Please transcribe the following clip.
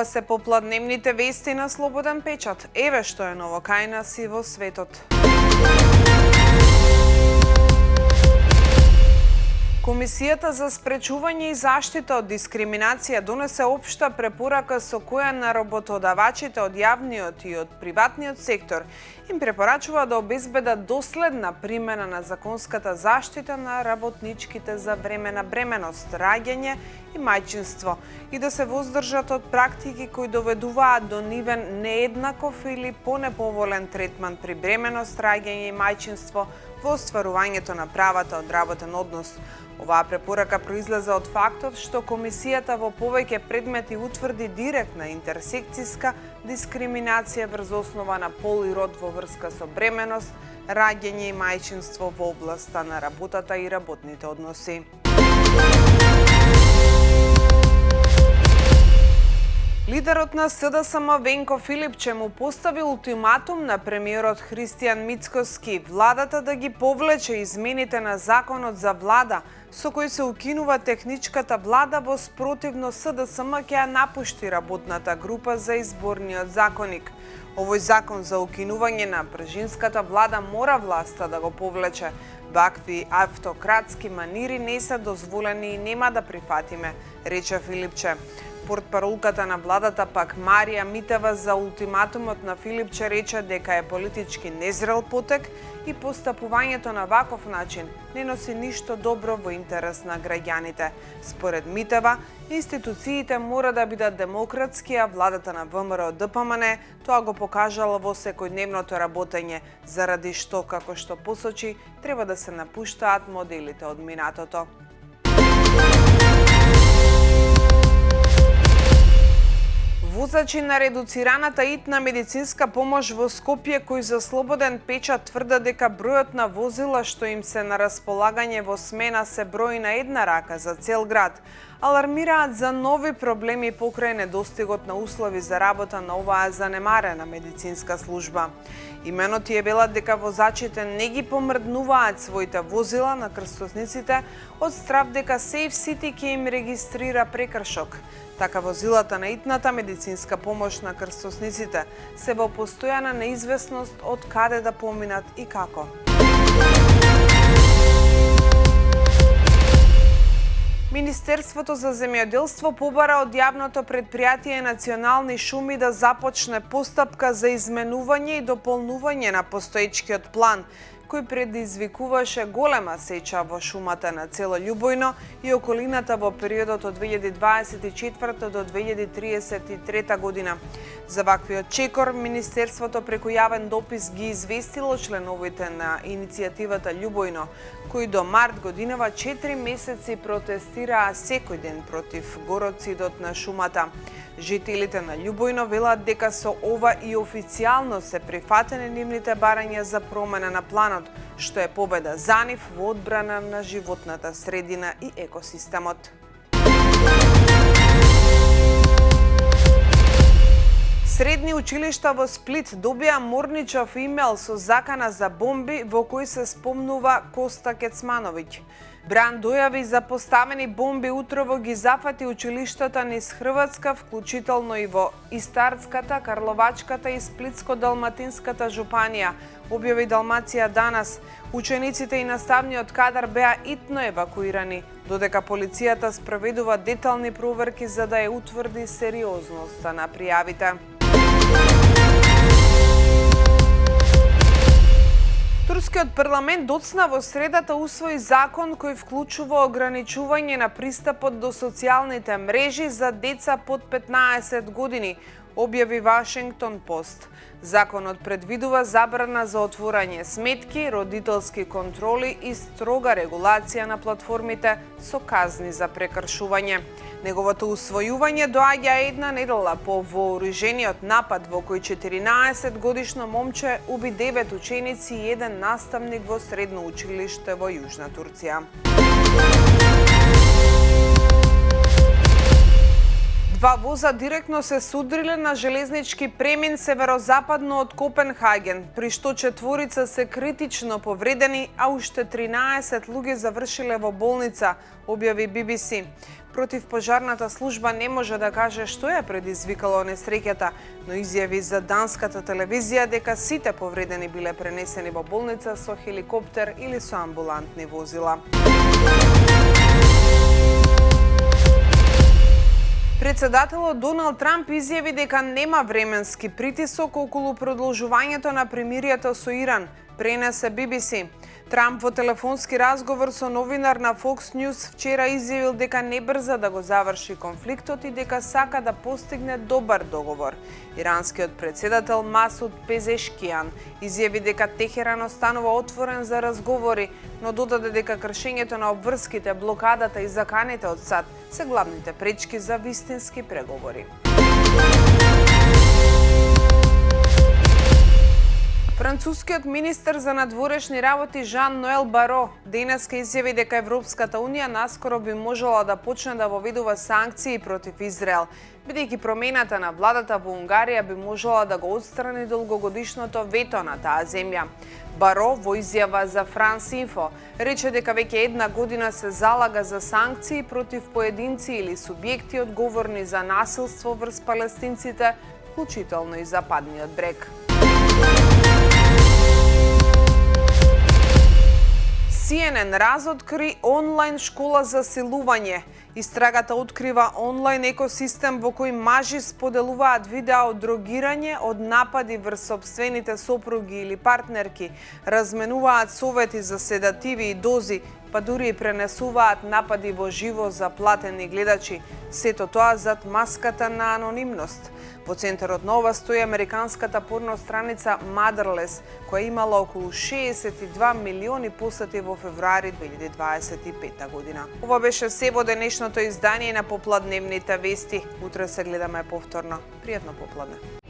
Ова се попладневните вести на Слободен печат. Еве што е ново кај нас и во светот. Комисијата за спречување и заштита од дискриминација донесе општа препорака со која на работодавачите од јавниот и од приватниот сектор им препорачува да обезбедат доследна примена на законската заштита на работничките за време на бременост, раѓање и мајчинство и да се воздржат од практики кои доведуваат до нивен нееднаков или понеповолен третман при бременост, раѓање и мајчинство во остварувањето на правата од работен однос. Оваа препорака произлезе од фактот што Комисијата во повеќе предмети утврди директна интерсекцијска дискриминација врз основа на пол и род во врска со бременост, раѓање и мајчинство во областа на работата и работните односи. Лидерот на СДСМ Венко Филипче му постави ултиматум на премиерот Христијан Мицкоски владата да ги повлече измените на законот за влада, со кој се укинува техничката влада, во спротивно СДСМ ќе ја напушти работната група за изборниот законник. Овој закон за укинување на пржинската влада мора власта да го повлече. Вакви автократски манири не се дозволени и нема да прифатиме, рече Филипче. Портпаролката на владата пак Марија Митева за ултиматумот на Филипче рече дека е политички незрел потек и постапувањето на ваков начин не носи ништо добро во интерес на граѓаните. Според Митева, институциите мора да бидат демократски, а владата на ВМРО ДПМН тоа го покажала во секојдневното работење, заради што, како што посочи, треба да се напуштаат моделите од минатото. Возачи на редуцираната итна медицинска помош во Скопје кои за Слободен печат тврдат дека бројот на возила што им се на располагање во смена се брои на една рака за цел град. Алармираат за нови проблеми покрај недостигот на услови за работа на оваа занемарена медицинска служба. Имено тие велат дека возачите не ги помрднуваат своите возила на крстосниците од страв дека Safe City ќе им регистрира прекршок. Така возилата на итната медицинска помош на крстосниците се во постојана неизвестност од каде да поминат и како. Министерството за земјоделство побара од јавното предпријатие Национални шуми да започне постапка за изменување и дополнување на постоечкиот план, кој предизвикуваше голема сеча во шумата на село Љубојно и околината во периодот од 2024 до 2033 година. За ваквиот чекор, Министерството преку јавен допис ги известило членовите на иницијативата Љубојно, кои до март годинава 4 месеци протестираа секој ден против гороцидот на шумата. Жителите на Љубојно велат дека со ова и официјално се прифатени нивните барања за промена на планот, што е победа за нив во одбрана на животната средина и екосистемот. Средни училишта во Сплит добија морничов имејл со закана за бомби во кој се спомнува Коста Кецмановиќ. Бран дојави за поставени бомби утрово ги зафати училиштата низ Хрватска, вклучително и во Истарската, Карловачката и Сплитско-Далматинската жупанија, објави Далмација данас. Учениците и наставниот кадар беа итно евакуирани, додека полицијата спроведува детални проверки за да ја утврди сериозноста на пријавите. Турскиот парламент доцна во средата усвои закон кој вклучува ограничување на пристапот до социјалните мрежи за деца под 15 години, објави Вашингтон Пост. Законот предвидува забрана за отворање сметки, родителски контроли и строга регулација на платформите со казни за прекршување. Неговото усвојување доаѓа една недела по вооружениот напад во кој 14 годишно момче уби 9 ученици и еден наставник во средно училиште во Јужна Турција. Два воза директно се судриле на железнички премин северозападно од Копенхаген, при што четворица се критично повредени, а уште 13 луѓе завршиле во болница, објави BBC. Противпожарната служба не може да каже што ја предизвикало несреќата, но изјави за данската телевизија дека сите повредени биле пренесени во болница со хеликоптер или со амбулантни возила. Председателот Доналд Трамп изјави дека нема временски притисок околу продолжувањето на премирието со Иран, пренесе BBC. Трамп во телефонски разговор со новинар на Fox News вчера изјавил дека не брза да го заврши конфликтот и дека сака да постигне добар договор. Иранскиот председател Масуд Пезешкијан изјави дека Техеран останува отворен за разговори, но додаде дека кршењето на обврските, блокадата и заканите од САД се главните пречки за вистински преговори. Францускиот министер за надворешни работи Жан Ноел Баро денеска изјави дека Европската унија наскоро би можела да почне да воведува санкции против Израел, бидејќи промената на владата во Унгарија би можела да го отстрани долгогодишното вето на таа земја. Баро во изјава за Франс Инфо рече дека веќе една година се залага за санкции против поединци или субјекти одговорни за насилство врз палестинците, вклучително и Западниот брег. CNN разоткри онлайн школа за силување. Истрагата открива онлайн екосистем во кој мажи споделуваат видеа од дрогирање, од напади врз сопствените сопруги или партнерки, разменуваат совети за седативи и дози, па дури и пренесуваат напади во живо за платени гледачи. Сето тоа зад маската на анонимност. Во центарот на ова стои американската порно страница Motherless, која имала околу 62 милиони посети во февруари 2025 година. Ова беше се во денешното издание на Попладневните вести. Утре се гледаме повторно. Пријатно попладне.